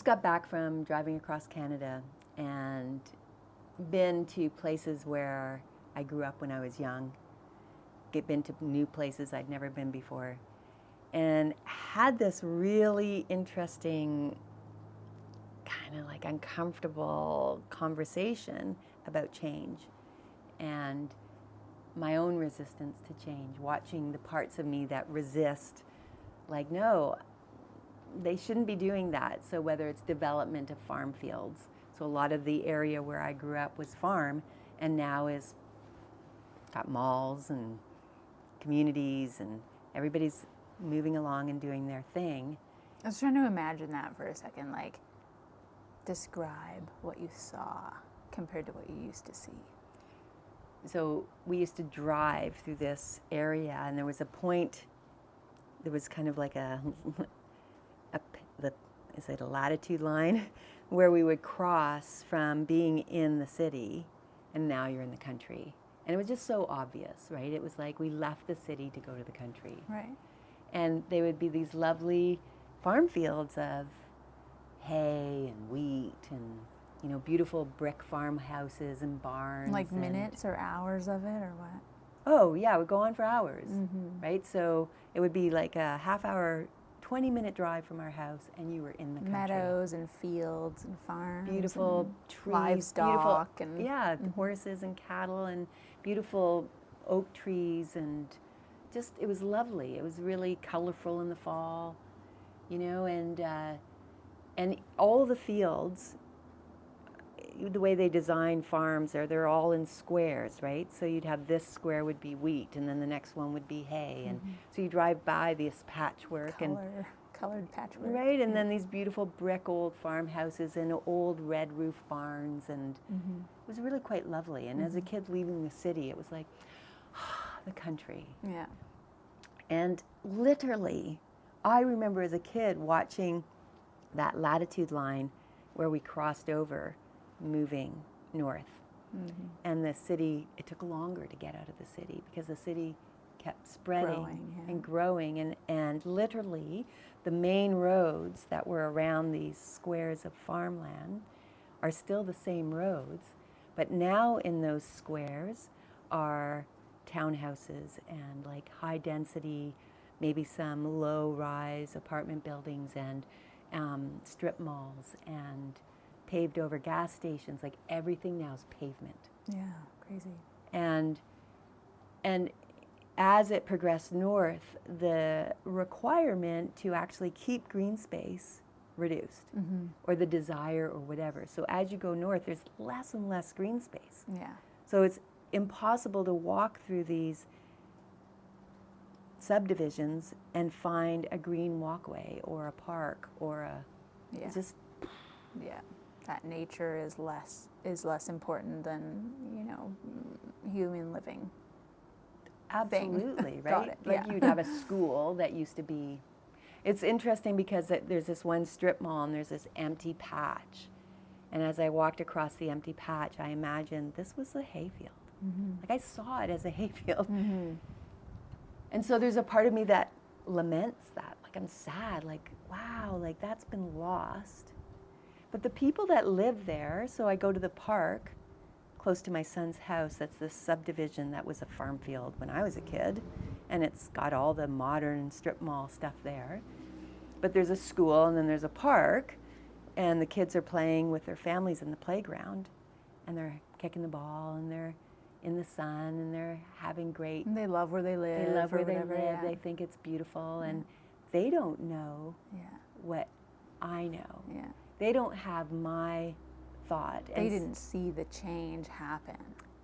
got back from driving across Canada and been to places where I grew up when I was young, been to new places I'd never been before, and had this really interesting, kind of like uncomfortable conversation about change and my own resistance to change, watching the parts of me that resist, like, no, they shouldn't be doing that. So whether it's development of farm fields, so a lot of the area where I grew up was farm, and now is got malls and communities, and everybody's moving along and doing their thing. I was trying to imagine that for a second, like, describe what you saw compared to what you used to see. So we used to drive through this area, and there was a point, there was kind of like is it a latitude line, where we would cross from being in the city, and now you're in the country. And it was just so obvious, right? It was like we left the city to go to the country. Right. And they would be these lovely farm fields of hay and wheat and, you know, beautiful brick farmhouses and barns. Like minutes or hours of it, or what? Oh, yeah, it would go on for hours, right? So it would be like a half-hour, 20-minute drive from our house, and you were in the country. Meadows and fields and farms. Beautiful and trees. livestock. Beautiful, and yeah, horses and cattle and beautiful oak trees, and just, it was lovely. It was really colorful in the fall, you know, and all the fields, the way they design farms, they're all in squares, right? So you'd have this square would be wheat, and then the next one would be hay, and so you drive by this patchwork colored patchwork, right? And then these beautiful brick old farmhouses and old red roof barns, and it was really quite lovely. And as a kid leaving the city, it was like the country. Yeah. And literally, I remember as a kid watching that latitude line where we crossed over, moving north. And the city, it took longer to get out of the city because the city kept spreading and growing, and literally the main roads that were around these squares of farmland are still the same roads, but now in those squares are townhouses and like high density, maybe some low rise apartment buildings, and strip malls and paved over gas stations. Like everything now is pavement. Yeah, crazy. And as it progressed north, the requirement to actually keep green space reduced, or the desire or whatever. So as you go north, there's less and less green space. Yeah. So it's impossible to walk through these subdivisions and find a green walkway or a park or a just that nature is less important than, you know, human living. Absolutely, right? Got it. Like you'd have a school that used to be. It's interesting because there's this one strip mall and there's this empty patch, and as I walked across the empty patch, I imagined this was a hayfield. Like I saw it as a hayfield. And so there's a part of me that laments that. Like I'm sad, like, wow, like that's been lost. But the people that live there, so I go to the park close to my son's house, that's this subdivision that was a farm field when I was a kid, and it's got all the modern strip mall stuff there. But there's a school and then there's a park, and the kids are playing with their families in the playground, and they're kicking the ball, and they're in the sun, and they're having great. And they love where they live. They love where they whatever, live. They think it's beautiful, and they don't know what I know. Yeah. They don't have my thought. They didn't see the change happen.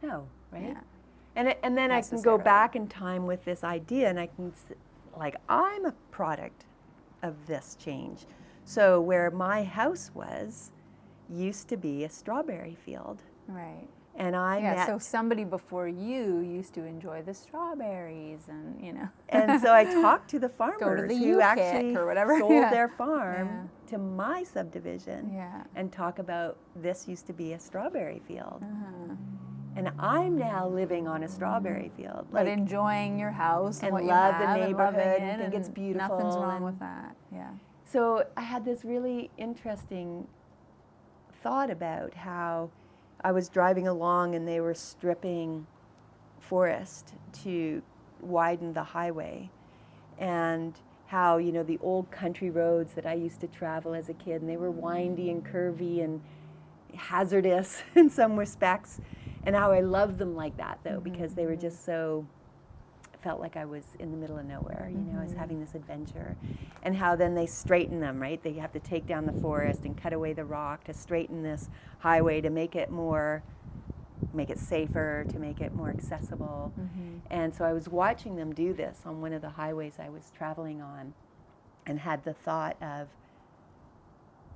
No, right? Yeah. And then I can go back in time with this idea, and I can, like, I'm a product of this change. So where my house was used to be a strawberry field. Right. And I met, so somebody before you used to enjoy the strawberries, and, you know. And so I talked to the farmers who actually or whatever. sold their farm to my subdivision and talk about this used to be a strawberry field. And I'm now living on a strawberry field. But enjoying your house and what you love have the neighborhood and think it's beautiful. Nothing's wrong with that. Yeah. So I had this really interesting thought about how I was driving along and they were stripping forest to widen the highway, and how, you know, the old country roads that I used to travel as a kid, and they were windy and curvy and hazardous in some respects, and how I loved them like that though, because they were just so, felt like I was in the middle of nowhere, you know, I was having this adventure. And how then they straighten them, right? They have to take down the forest and cut away the rock to straighten this highway to make it safer, to make it more accessible. And so I was watching them do this on one of the highways I was traveling on, and had the thought of,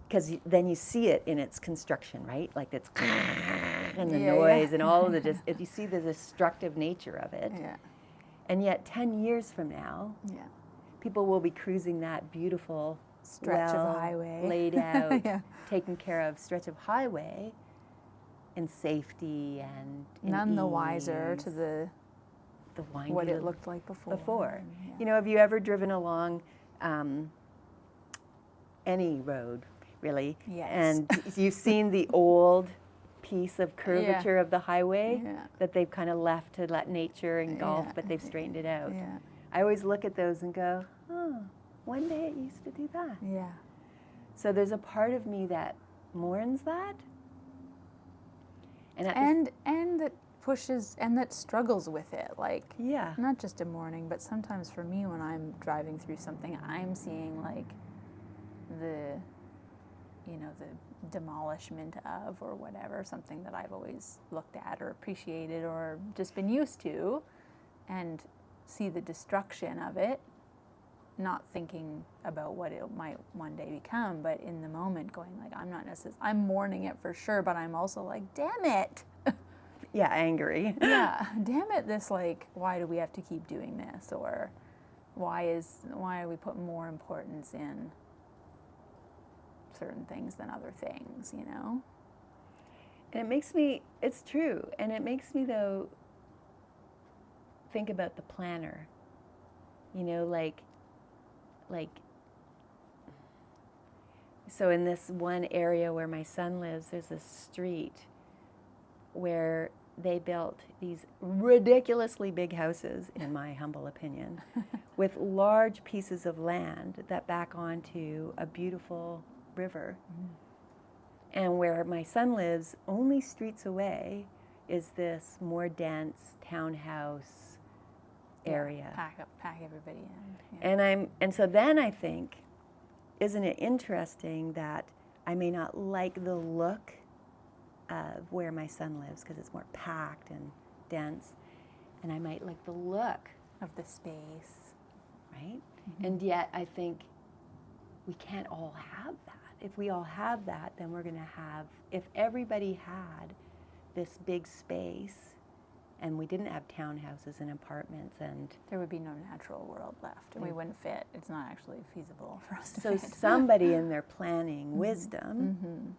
because then you see it in its construction, right? Like it's and the noise and all of the you see the destructive nature of it. Yeah. And yet 10 years from now, people will be cruising that beautiful Stretch of highway. laid out, taken care of stretch of highway in safety and in None the ease. wiser to the windy what it looked like before. You know, have you ever driven along any road, really? Yes. And you've seen the old piece of curvature of the highway that they've kind of left to let nature engulf, but they've straightened it out. I always look at those and go, oh, one day it used to do that. Yeah. So there's a part of me that mourns that. And that pushes and that struggles with it, like yeah, not just a mourning, but sometimes for me when I'm driving through something, I'm seeing like the demolishment of, or whatever, something that I've always looked at or appreciated or just been used to, and see the destruction of it, not thinking about what it might one day become, but in the moment going like, I'm mourning it for sure, but I'm also like, damn it. Yeah, angry. Yeah, damn it, this, like, why do we have to keep doing this? Or why are we putting more importance in certain things than other things, you know? And it's true, and it makes me, though, think about the planner. You know, like, so in this one area where my son lives, there's a street where they built these ridiculously big houses, in my humble opinion, with large pieces of land that back onto a beautiful river. And where my son lives, only streets away, is this more dense townhouse area. Pack everybody in. Yeah. And so then I think, isn't it interesting that I may not like the look of where my son lives because it's more packed and dense, and I might like the look Of the space. right? And yet I think we can't all have that. If we all have that, then we're going to have, if everybody had this big space and we didn't have townhouses and apartments, and There would be no natural world left, and we wouldn't fit. It's not actually feasible for us to so fit. somebody in their planning wisdom,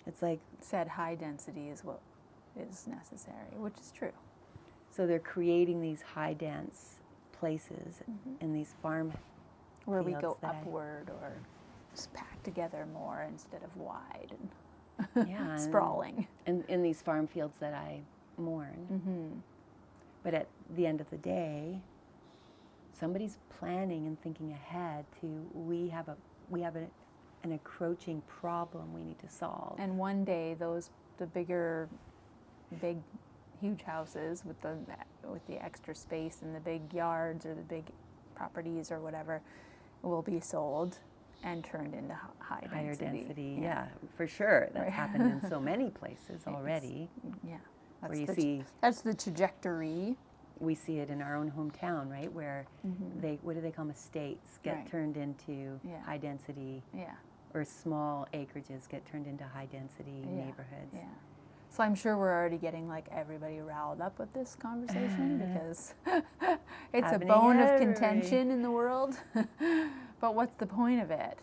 it's like, Said high density is what is necessary, which is true. so they're creating these high dense places in these farm Where we fields go that upward or just pack together more instead of wide and yeah, sprawling. and in these farm fields that I mourn. But at the end of the day, somebody's planning and thinking ahead to, we have an encroaching problem we need to solve. And one day, the big, huge houses with the extra space and the big yards or the big properties or whatever will be sold and turned into Higher density, yeah, for sure. That's happened in so many places already. Yeah, Where you see, that's the trajectory. we see it in our own hometown, right? Where what do they call them? Estates get Right. turned into Yeah. high density, Yeah, or small acreages get turned into high density neighborhoods. yeah. So I'm sure we're already getting like everybody riled up with this conversation because it's Happening a bone of everywhere. contention in the world. But what's the point of it?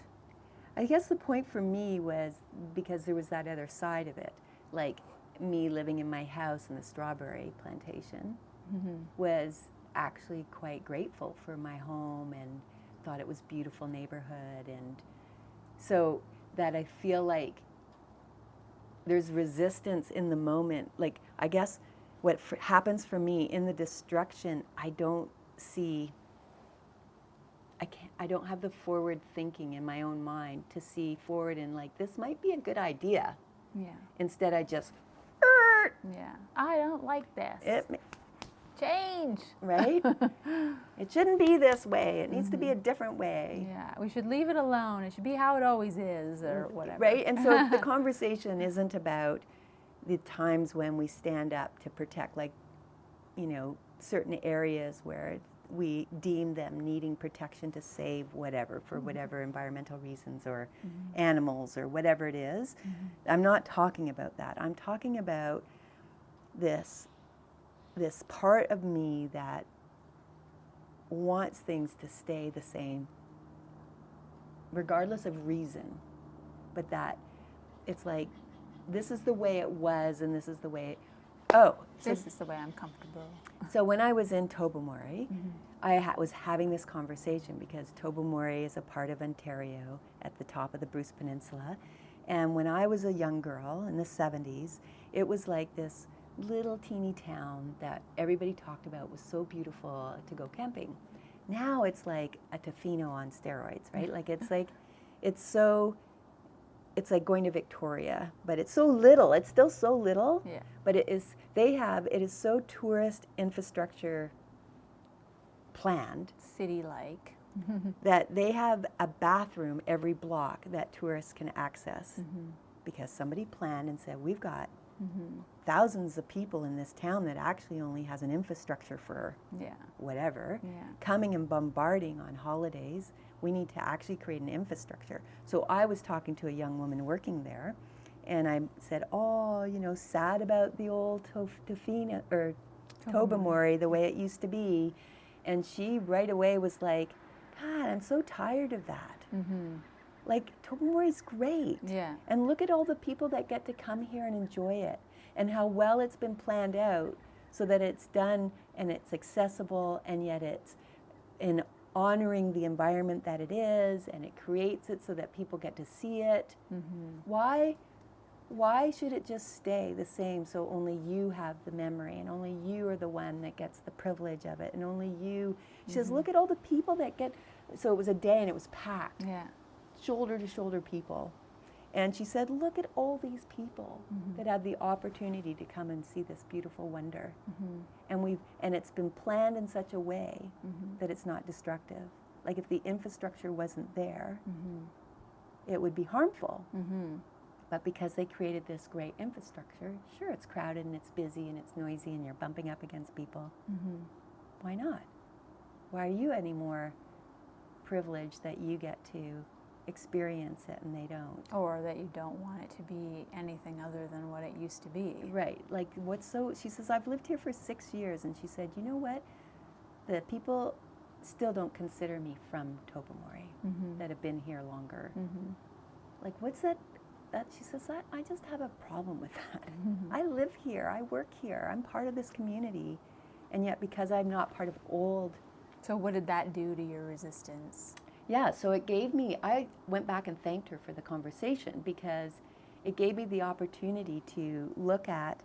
I guess the point for me was because there was that other side of it, like me living in my house in the strawberry plantation was actually quite grateful for my home and thought it was beautiful neighborhood, and So that I feel like there's resistance in the moment. Like, I guess what happens for me in the destruction, I don't see, I don't have the forward thinking in my own mind to see forward and like, this might be a good idea. Yeah. Instead, I just, Yeah. I don't like this. Change. Right? It shouldn't be this way. It needs to be a different way. Yeah. We should leave it alone. It should be how it always is, or whatever. Right? And so the conversation isn't about the times when we stand up to protect, like, you know, certain areas where we deem them needing protection to save whatever, for whatever environmental reasons or animals or whatever it is. I'm not talking about that. I'm talking about this part of me that wants things to stay the same, regardless of reason, but that it's like, this is the way it was and this is the way This is the way I'm comfortable. So when I was in Tobermory, I was having this conversation because Tobermory is a part of Ontario at the top of the Bruce Peninsula. And when I was a young girl in the 70s, it was like this little teeny town that everybody talked about was so beautiful to go camping. Now it's like a Tofino on steroids, right? Like it's like going to Victoria, but it's so little. It's still so little. Yeah. But it is so tourist infrastructure planned. City-like. That they have a bathroom every block that tourists can access because somebody planned and said, we've got thousands of people in this town that actually only has an infrastructure for whatever, coming and bombarding on holidays. We need to actually create an infrastructure. So I was talking to a young woman working there, and I said, sad about the old Tofino or Tobermory, the way it used to be. And she right away was like, God, I'm so tired of that. Like, Tobermory's great. Yeah. And look at all the people that get to come here and enjoy it, and how well it's been planned out so that it's done and it's accessible, and yet it's in honoring the environment that it is, and it creates it so that people get to see it. Why should it just stay the same so only you have the memory and only you are the one that gets the privilege of it, and only you? She says, look at all the people that get, so it was a day and it was packed. Yeah. Shoulder to shoulder people. And she said, look at all these people that have the opportunity to come and see this beautiful wonder. And it's been planned in such a way that it's not destructive. Like, if the infrastructure wasn't there, it would be harmful. But because they created this great infrastructure, sure, it's crowded and it's busy and it's noisy and you're bumping up against people. Why not? Why are you any more privileged that you get to experience it and they don't? Or that you don't want it to be anything other than what it used to be. Right. Like, she says, I've lived here for 6 years, and she said, you know what? The people still don't consider me from Tobermory that have been here longer. Like, what's that? She says, I just have a problem with that. I live here, I work here, I'm part of this community, and yet because I'm not part of old. So what did that do to your resistance? Yeah, so it gave me, I went back and thanked her for the conversation, because it gave me the opportunity to look at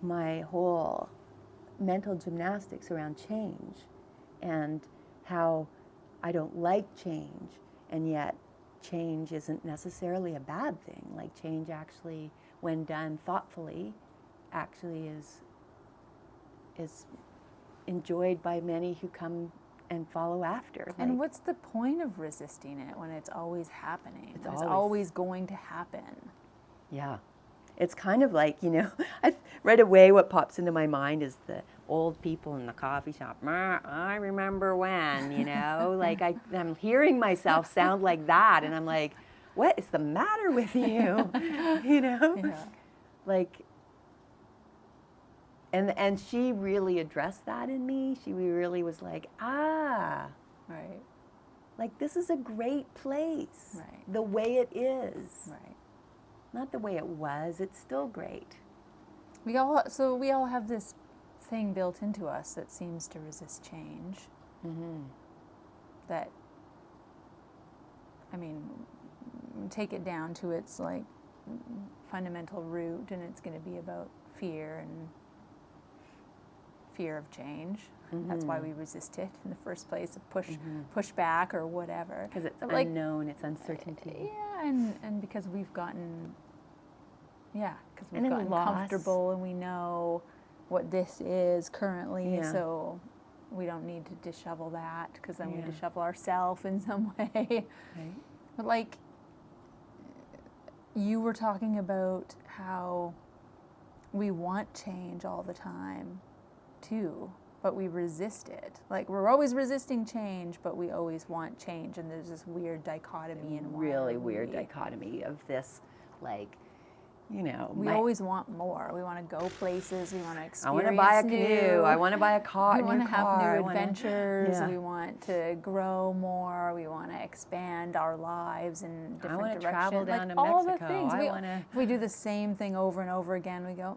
my whole mental gymnastics around change and how I don't like change, and yet change isn't necessarily a bad thing. Like, change actually, when done thoughtfully, actually is enjoyed by many who come and follow after. And what's the point of resisting it when it's always happening? It's always going to happen. Yeah. It's kind of like, right away what pops into my mind is the old people in the coffee shop. I remember when, like I'm hearing myself sound like that, and I'm like, what is the matter with you? Yeah. Like, and she really addressed that in me. She really was like, Right. like, this is a great place. Right. The way it is. Right. Not the way it was. It's still great. We all have this thing built into us that seems to resist change. That I mean, take it down to its like fundamental root, and it's going to be about fear and fear of change. That's why we resist it in the first place, push back or whatever. Because it's like, unknown, it's uncertainty. Yeah, and because we've gotten, because we've And then gotten loss. comfortable and we know what this is currently, Yeah. so we don't need to dishevel that, because then we Yeah. dishevel ourselves in some way. Right? But like, you were talking about how we want change all the time too, but we resist it. Like, we're always resisting change, but we always want change, and there's this weird dichotomy in Really weird dichotomy of this, like, you know. We always want more. We want to go places. We want to experience I want to buy a new. canoe. I want to buy a car. We want to have new I adventures. Yeah. We want to grow more. We want to expand our lives in different want to directions. travel down like to all Mexico. the things. I wanna- If we do the same thing over and over again, we go,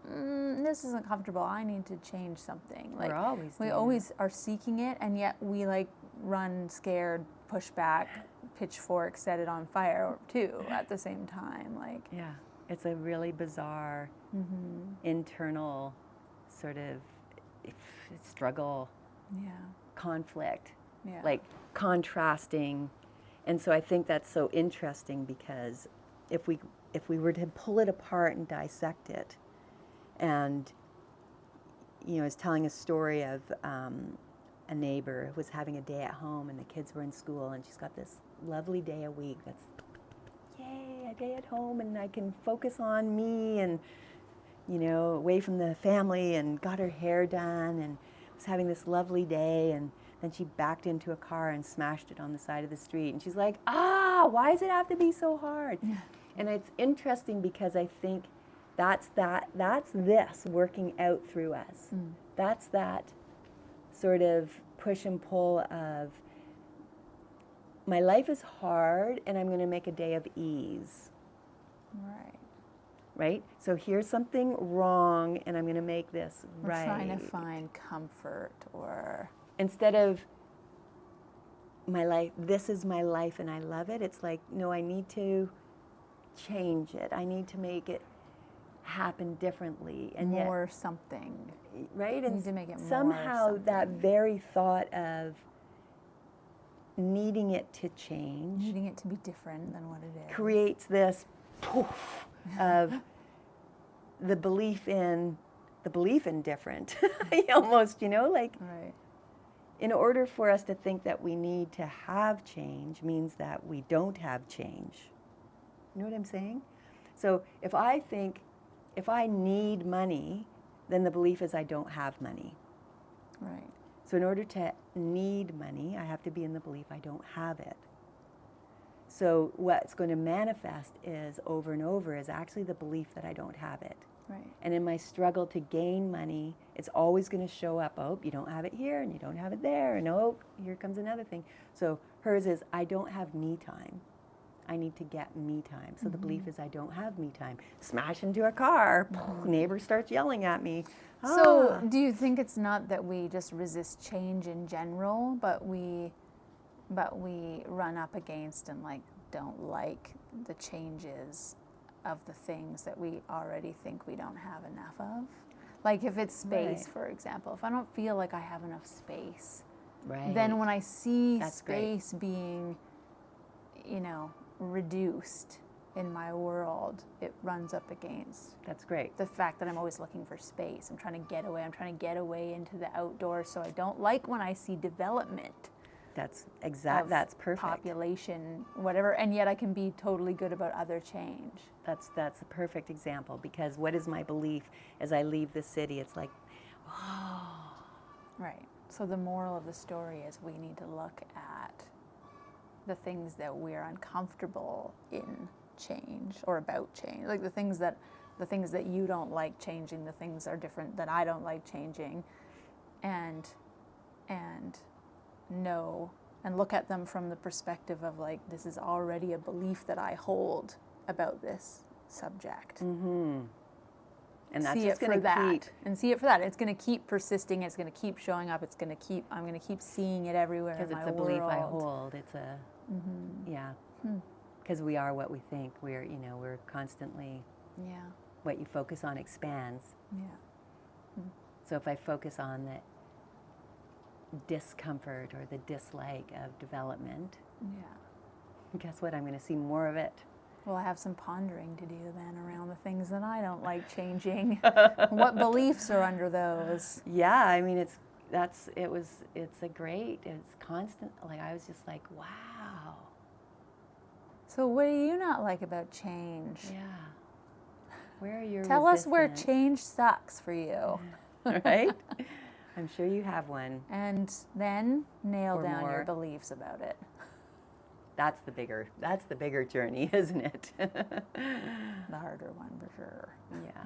this isn't comfortable. I need to change something. Like, We're always we doing always are seeking it, and yet we like run scared, push back, pitchfork, set it on fire too at the same time. Like, Yeah, it's a really bizarre internal sort of struggle, conflict, yeah. like contrasting. And so I think that's so interesting, because if we were to pull it apart and dissect it, and I was telling a story of a neighbor who was having a day at home and the kids were in school, and she's got this lovely day a week that's, yay, a day at home, and I can focus on me and, away from the family, and got her hair done and was having this lovely day, and then she backed into a car and smashed it on the side of the street, and she's like, why does it have to be so hard? Yeah. And it's interesting, because I think that's this working out through us. That's that sort of push and pull of, my life is hard and I'm going to make a day of ease. Right? So here's something wrong and I'm going to make this right. We're trying to find comfort, or instead of, my life, this is my life and I love it, it's like, no, I need to change it. I need to make it happen differently. And more something. Right? You need to make it more somehow something. that very thought of needing it to change, Needing it to be different than what it is. creates this poof of the belief in different. Almost, like, Right. in order for us to think that we need to have change means that we don't have change. You know what I'm saying? So if I need money, then the belief is I don't have money. Right. So in order to need money, I have to be in the belief I don't have it. So what's going to manifest is over and over is actually the belief that I don't have it. Right. And in my struggle to gain money, it's always going to show up, you don't have it here and you don't have it there, and here comes another thing. So hers is, I don't have me time. I need to get me time. So the belief is I don't have me time. Smash into a car, neighbor starts yelling at me. So do you think it's not that we just resist change in general, but we run up against and don't like the changes of the things that we already think we don't have enough of? Like if it's space, Right. for example, if I don't feel like I have enough space, Right. then when I see That's great. space being, reduced in my world, it runs up against That's great. the fact that I'm always looking for space. I'm trying to get away. I'm trying to get away into the outdoors. So I don't like when I see development That's of that's perfect. population, whatever, and yet I can be totally good about other change. That's a perfect example, because what is my belief as I leave the city? It's like, Right. So the moral of the story is we need to look at the things that we're uncomfortable in change or about change, like the things that you don't like changing, the things are different that I don't like changing, and know and look at them from the perspective of this is already a belief that I hold about this subject. and that's See just it going for to that, keep. and see it for that. It's going to keep persisting. It's going to keep showing up. I'm going to keep seeing it everywhere in Because my it's a world. belief I hold. It's a, yeah. Because we are what we think. We're constantly, Yeah. what you focus on expands. Yeah. So if I focus on the discomfort or the dislike of development, Yeah. guess what? I'm going to see more of it. Well, I have some pondering to do then around the things that I don't like changing. What beliefs are under those? Yeah, I mean, it's constant, like, I was just like, wow. So what do you not like about change? Yeah. Where are your Tell us where resistance? change sucks for you. Right? I'm sure you have one. And then nail Or down your more. beliefs about it. That's the bigger journey, isn't it? The harder one for sure. Yeah.